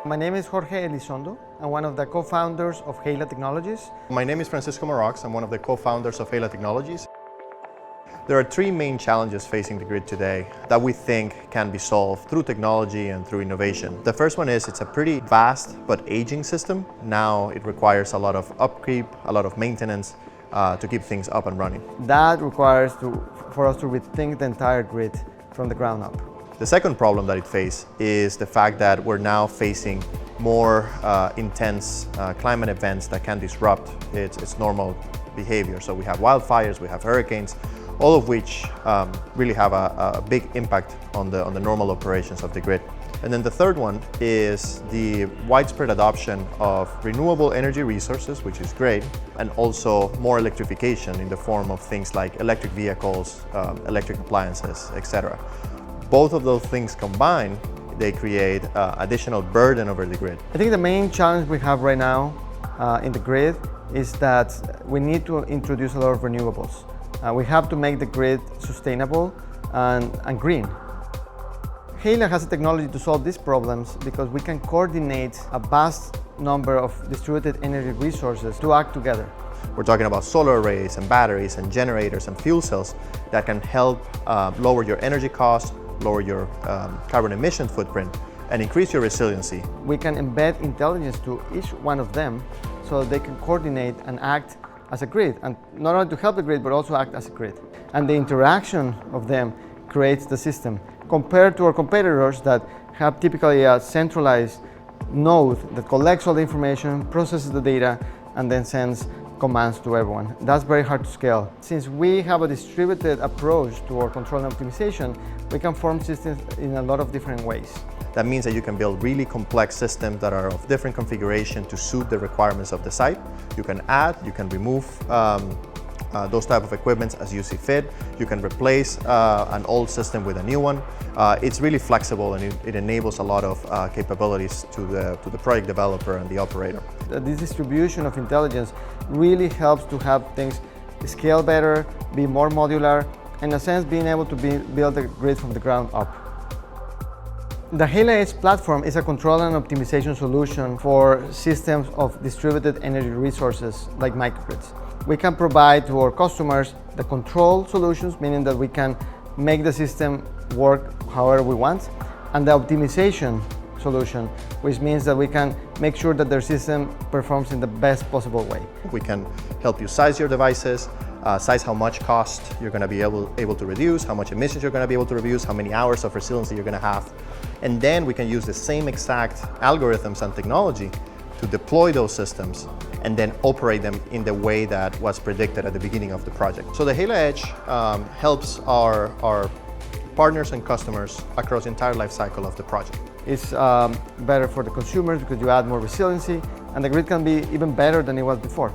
My name is Jorge Elizondo. I'm one of the co-founders of Heila Technologies. My name is Francisco Marox. I'm one of the co-founders of Heila Technologies. There are three main challenges facing the grid today that we think can be solved through technology and through innovation. The first one is it's a pretty vast but aging system. Now it requires a lot of upkeep, a lot of maintenance to keep things up and running. That requires for us to rethink the entire grid from the ground up. The second problem that it faces is the fact that we're now facing more intense climate events that can disrupt its normal behavior. So we have wildfires, we have hurricanes, all of which really have a big impact on the normal operations of the grid. And then the third one is the widespread adoption of renewable energy resources, which is great, and also more electrification in the form of things like electric vehicles, electric appliances, etc. Both of those things combined, they create additional burden over the grid. I think the main challenge we have right now in the grid is that we need to introduce a lot of renewables. We have to make the grid sustainable and green. Heila has a technology to solve these problems because we can coordinate a vast number of distributed energy resources to act together. We're talking about solar arrays and batteries and generators and fuel cells that can help lower your energy costs, lower your carbon emission footprint, and increase your resiliency. We can embed intelligence to each one of them so they can coordinate and act as a grid, and not only to help the grid, but also act as a grid. And the interaction of them creates the system, compared to our competitors that have typically a centralized node that collects all the information, processes the data, and then sends commands to everyone. That's very hard to scale. Since we have a distributed approach to our control and optimization, we can form systems in a lot of different ways. That means that you can build really complex systems that are of different configuration to suit the requirements of the site. You can add, you can remove those type of equipments as you see fit. You can replace an old system with a new one. It's really flexible, and it enables a lot of capabilities to the project developer and the operator. This distribution of intelligence really helps to have things scale better, be more modular, and in a sense being able to build the grid from the ground up. The Heila Edge platform is a control and optimization solution for systems of distributed energy resources like microgrids. We can provide to our customers the control solutions, meaning that we can make the system work however we want, and the optimization solution, which means that we can make sure that their system performs in the best possible way. We can help you size your devices, size how much cost you're going to be able to reduce, how much emissions you're going to be able to reduce, how many hours of resiliency you're going to have. And then we can use the same exact algorithms and technology to deploy those systems and then operate them in the way that was predicted at the beginning of the project. So the Heila Edge helps our partners and customers across the entire life cycle of the project. It's better for the consumers because you add more resiliency, and the grid can be even better than it was before.